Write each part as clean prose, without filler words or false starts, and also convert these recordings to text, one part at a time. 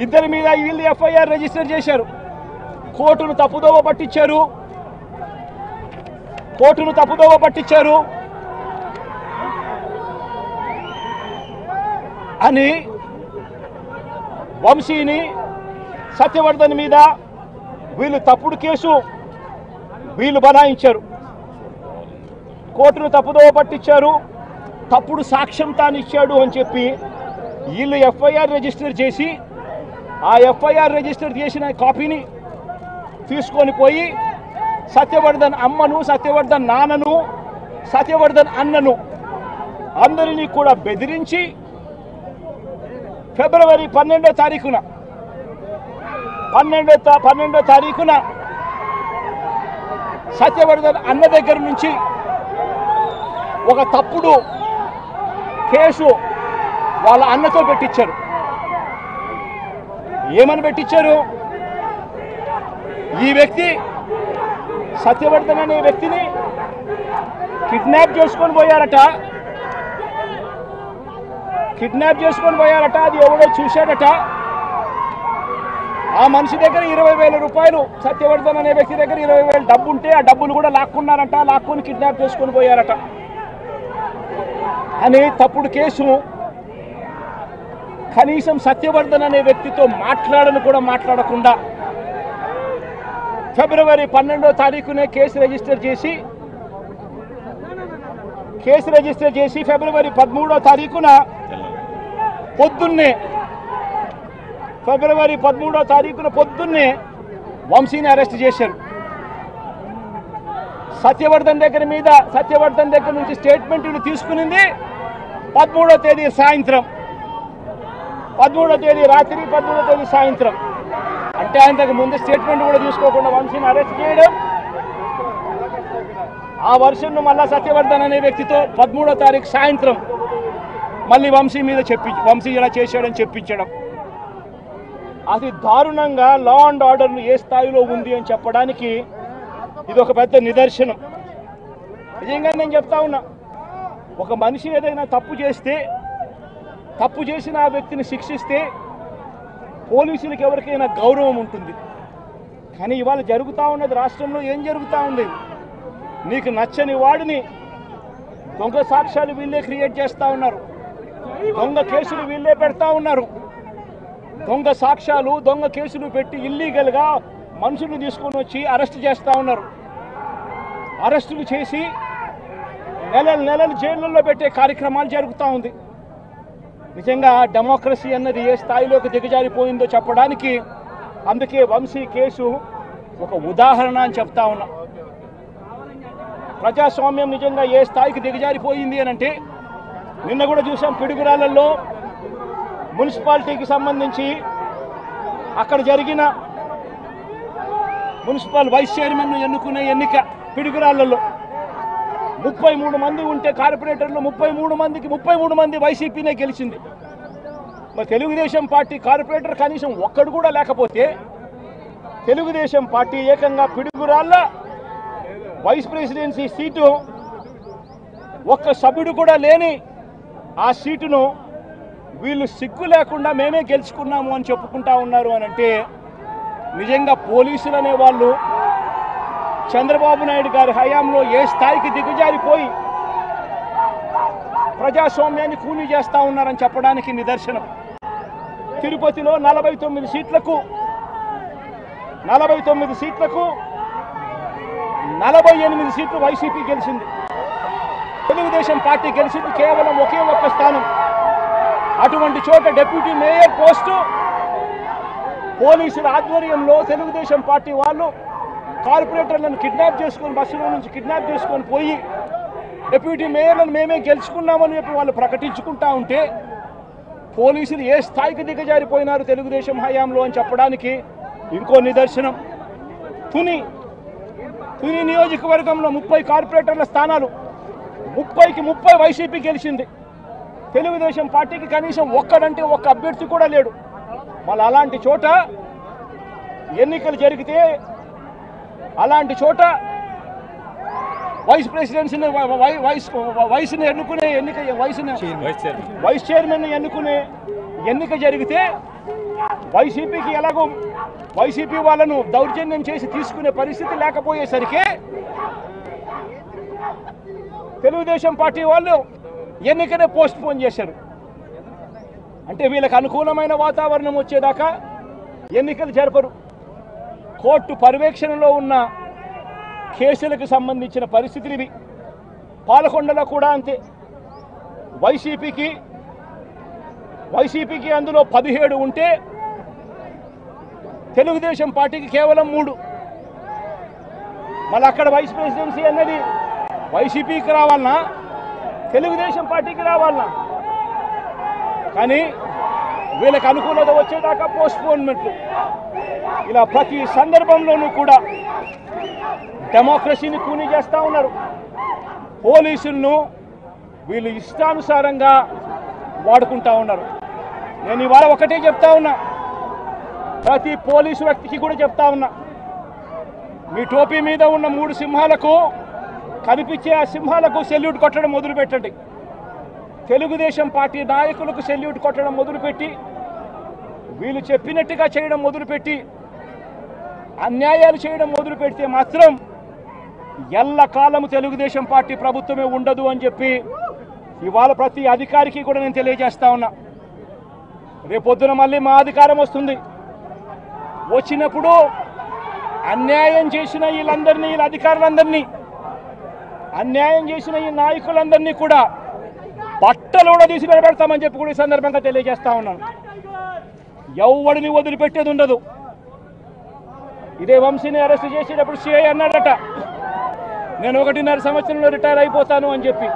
ఇద్దరి మీద వీళ్ళు ఎఫ్ఐఆర్ రిజిస్టర్ చేశారు. కోర్టును తప్పుదోవ పట్టించారు అని వంశీని సత్యవర్ధన్ మీద వీళ్ళు తప్పుడు కేసు వీళ్ళు బనాయించారు. కోర్టును తప్పుదోవ పట్టించారు, తప్పుడు సాక్ష్యం తాను ఇచ్చాడు అని చెప్పి వీళ్ళు ఎఫ్ఐఆర్ రిజిస్టర్ చేసి ఆ ఎఫ్ఐఆర్ రిజిస్టర్ చేసిన కాపీని తీసుకొని పోయి సత్యవర్ధన్ అమ్మను, సత్యవర్ధన్ నాన్నను, సత్యవర్ధన్ అన్నను అందరినీ కూడా బెదిరించి ఫిబ్రవరి 12వ తారీఖున సత్యవర్ధన్ అన్న దగ్గర నుంచి ఒక తప్పుడు కేసు వాళ్ళ అన్నతో పెట్టించారు. ఏమని పెట్టించారు? ఈ వ్యక్తి సత్యవర్ధన్ అనే వ్యక్తిని కిడ్నాప్ చేసుకొని పోయారట. అది ఎవడో చూశాడట. ఆ మనిషి దగ్గర 20,000 రూపాయలు, సత్యవర్ధన్ అనే వ్యక్తి దగ్గర 20,000 డబ్బు ఉంటే ఆ డబ్బులు కూడా లాక్కున్నారట. లాక్కొని కిడ్నాప్ చేసుకొని పోయారట అని తప్పుడు కేసు. కనీసం సత్యవర్ధన్ అనే వ్యక్తితో మాట్లాడకుండా ఫిబ్రవరి 12వ తారీఖునే కేసు రిజిస్టర్ చేసి ఫిబ్రవరి 13వ తారీఖున పొద్దున్నే వంశీని అరెస్ట్ చేశారు. సత్యవర్ధన్ దగ్గర నుంచి స్టేట్మెంట్లు తీసుకునింది 13వ తేదీ సాయంత్రం, 13వ తేదీ రాత్రి, 13వ తేదీ సాయంత్రం. అంటే ఆయనకు ముందు స్టేట్మెంట్ కూడా తీసుకోకుండా వంశీని అరెస్ట్ చేయడం, ఆ వర్షన్ను మళ్ళా సత్యవర్ధన్ అనే వ్యక్తితో 13వ తారీఖు సాయంత్రం మళ్ళీ వంశీ ఇలా చేశాడని చెప్పించడం, అది దారుణంగా లా అండ్ ఆర్డర్ను ఏ స్థాయిలో ఉంది అని చెప్పడానికి ఇది ఒక పెద్ద నిదర్శనం. నిజంగా నేను చెప్తా ఉన్నా, ఒక మనిషి ఏదైనా తప్పు చేసిన ఆ వ్యక్తిని శిక్షిస్తే పోలీసులకు ఎవరికైనా గౌరవం ఉంటుంది. కానీ ఇవాళ జరుగుతూ ఉన్నది, రాష్ట్రంలో ఏం జరుగుతూ ఉంది? నీకు నచ్చని వాడిని దొంగ సాక్ష్యాలు వీళ్ళే క్రియేట్ చేస్తూ ఉన్నారు, దొంగ కేసులు వీళ్ళే పెడతా ఉన్నారు. దొంగ సాక్ష్యాలు, దొంగ కేసులు పెట్టి ఇల్లీగల్గా మనుషులు తీసుకొని వచ్చి అరెస్ట్ చేస్తూ ఉన్నారు. అరెస్టులు చేసి నెలలు జైళ్ళల్లో పెట్టే కార్యక్రమాలు జరుగుతూ ఉంది. నిజంగా డెమోక్రసీ అన్నది ఏ స్థాయిలోకి దిగజారిపోయిందో చెప్పడానికి అందుకే వంశీ కేసు ఒక ఉదాహరణ అని చెప్తా ఉన్నా. ప్రజాస్వామ్యం నిజంగా ఏ స్థాయికి దిగజారిపోయింది అని అంటే, నిన్న కూడా చూసాం పిడుగురాళ్ళల్లో మున్సిపాలిటీకి సంబంధించి అక్కడ జరిగిన మున్సిపల్ వైస్ చైర్మన్ ఎన్నుకునే ఎన్నిక పిడుగురాళ్ళల్లో 33 మంది ఉంటే కార్పొరేటర్లు 33 మంది వైసీపీనే గెలిచింది. మరి తెలుగుదేశం పార్టీ కార్పొరేటర్ కనీసం ఒక్కడు కూడా లేకపోతే తెలుగుదేశం పార్టీ ఏకంగా పిడుగురాళ్ళ వైస్ ప్రెసిడెన్సీ సీటు ఒక్క సభ్యుడు కూడా లేని ఆ సీటును వీళ్ళు సిగ్గు లేకుండా మేమే గెలుచుకున్నాము అని చెప్పుకుంటా ఉన్నారు అని అంటే, నిజంగా పోలీసులు అనే వాళ్ళు చంద్రబాబు నాయుడు గారి హయాంలో ఏ స్థాయికి దిగజారిపోయి ప్రజాస్వామ్యాన్ని కూనీ చేస్తూ ఉన్నారని చెప్పడానికి నిదర్శనం. తిరుపతిలో 49 సీట్లకు 48 సీట్లు వైసీపీ గెలిచింది. తెలుగుదేశం పార్టీ గెలిచింది కేవలం ఒకే ఒక్క స్థానం. అటువంటి చోట డిప్యూటీ మేయర్ పోస్టు పోలీసుల ఆధ్వర్యంలో తెలుగుదేశం పార్టీ వాళ్ళు కార్పొరేటర్లను బస్సులో నుంచి కిడ్నాప్ చేసుకొని పోయి డిప్యూటీ మేయర్లను మేమే గెలుచుకున్నామని చెప్పి వాళ్ళు ప్రకటించుకుంటా ఉంటే, పోలీసులు ఏ స్థాయికి దిగజారిపోయినారు తెలుగుదేశం హయాంలో అని చెప్పడానికి ఇంకో నిదర్శనం. తుని నియోజకవర్గంలో 30 కార్పొరేటర్ల స్థానాలు 30కి 30 వైసీపీ గెలిచింది. తెలుగుదేశం పార్టీకి కనీసం ఒక్క అభ్యర్థి కూడా లేడు. మళ్ళీ అలాంటి చోట ఎన్నికలు జరిగితే, అలాంటి చోట వైస్ ప్రెసిడెన్సీని వైస్ని ఎన్నుకునే వైస్ చైర్మన్ ఎన్నుకునే ఎన్నిక జరిగితే వైసీపీకి ఎలాగో వైసీపీ వాళ్ళను దౌర్జన్యం చేసి తీసుకునే పరిస్థితి లేకపోయేసరికి తెలుగుదేశం పార్టీ వాళ్ళు ఎన్నికనే పోస్ట్ పోన్ చేశారు. అంటే వీళ్ళకి అనుకూలమైన వాతావరణం వచ్చేదాకా ఎన్నికలు జరపరు. కోర్టు పర్యవేక్షణలో ఉన్న కేసులకు సంబంధించిన పరిస్థితులు ఇవి. పాలకొండలో కూడా అంతే. వైసీపీకి అందులో 17 ఉంటే తెలుగుదేశం పార్టీకి కేవలం 3. మళ్ళీ అక్కడ వైస్ ప్రెసిడెన్సీ అన్నది వైసీపీకి రావాలన్నా తెలుగుదేశం పార్టీకి రావాలన్నా, కానీ వీళ్ళకి అనుకూలత వచ్చేదాకా పోస్ట్పోన్మెంట్లు. ఇలా ప్రతి సందర్భంలోనూ కూడా డెమోక్రసీని కూని చేస్తూ ఉన్నారు. పోలీసులను వీళ్ళు ఇష్టానుసారంగా వాడుకుంటా ఉన్నారు. నేను ఇవాళ ఒకటే చెప్తా ఉన్నా, ప్రతి పోలీసు వ్యక్తికి కూడా చెప్తా ఉన్నా, మీ టోపీ మీద ఉన్న 3 సింహాలకు కనిపించే ఆ సింహాలకు సెల్యూట్ కొట్టడం మొదలుపెట్టండి. తెలుగుదేశం పార్టీ నాయకులకు సెల్యూట్ కొట్టడం మొదలుపెట్టి వీళ్ళు చెప్పినట్టుగా చేయడం మొదలుపెట్టి అన్యాయాలు చేయడం మొదలు పెడితే మాత్రం ఎల్లకాలము తెలుగుదేశం పార్టీ ప్రభుత్వమే ఉండదు అని చెప్పి ఇవాళ ప్రతి అధికారికి కూడా నేను తెలియజేస్తా ఉన్నా. రేపొద్దున మళ్ళీ మా అధికారం వస్తుంది. వచ్చినప్పుడు అన్యాయం చేసిన వీళ్ళందరినీ, వీళ్ళ అధికారులందరినీ, అన్యాయం చేసిన ఈ నాయకులందరినీ కూడా బట్టలు కూడా తీసి నిలబెడతామని చెప్పి కూడా ఈ సందర్భంగా తెలియజేస్తా ఉన్నాను. ఎవడిని వదిలిపెట్టేది ఉండదు. ఇదే వంశీని అరెస్ట్ చేసేటప్పుడు సిఐ అన్నాడట, నేను 1.5 సంవత్సరంలో రిటైర్ అయిపోతాను అని చెప్పి.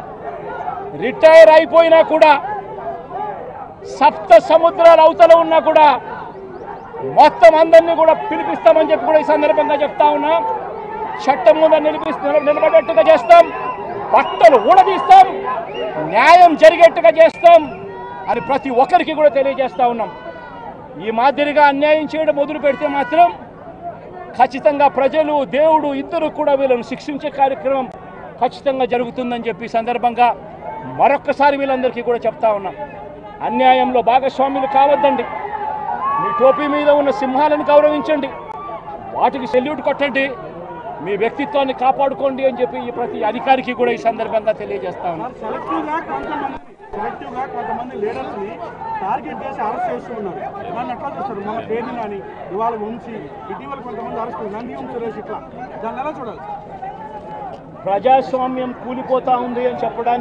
రిటైర్ అయిపోయినా కూడా సప్త సముద్రాల అవతల ఉన్నా కూడా మొత్తం అందరినీ కూడా పిలిపిస్తామని చెప్పి కూడా ఈ సందర్భంగా చెప్తా ఉన్నా. చట్టం ముందు నిలబడేట్టుగా చేస్తాం, బట్టలు ఊడదీస్తాం, న్యాయం జరిగేట్టుగా చేస్తాం అని ప్రతి ఒక్కరికి కూడా తెలియజేస్తా ఉన్నాం. ఈ మాదిరిగా అన్యాయం చేయడం మొదలు పెడితే మాత్రం ఖచ్చితంగా ప్రజలు, దేవుడు ఇద్దరు కూడా వీళ్ళను శిక్షించే కార్యక్రమం ఖచ్చితంగా జరుగుతుందని చెప్పి సందర్భంగా మరొక్కసారి వీళ్ళందరికీ కూడా చెప్తా ఉన్నాం. అన్యాయంలో భాగస్వాములు కావద్దండి. మీ టోపీ మీద ఉన్న సింహాలను గౌరవించండి, వాటికి సెల్యూట్ కొట్టండి, మీ వ్యక్తిత్వాన్ని కాపాడుకోండి అని చెప్పి ఈ ప్రతి అధికారికి కూడా ఈ సందర్భంగా తెలియజేస్తా ఉన్నాం. సెలెక్టివ్గా కొంతమంది లీడర్స్ని టార్గెట్ చేసి అరెస్ట్ చేస్తూ ఉన్నారు. దాన్ని ఎట్లా చూస్తారు? మన పేర్ని కానీ ఇవాళ వంశీ, ఇటీవల కొంతమంది అరెస్ట్, నంది సురేష్, ఇట్లా దాన్ని ఎలా చూడాలి? ప్రజాస్వామ్యం కూలిపోతా ఉంది అని చెప్పడానికి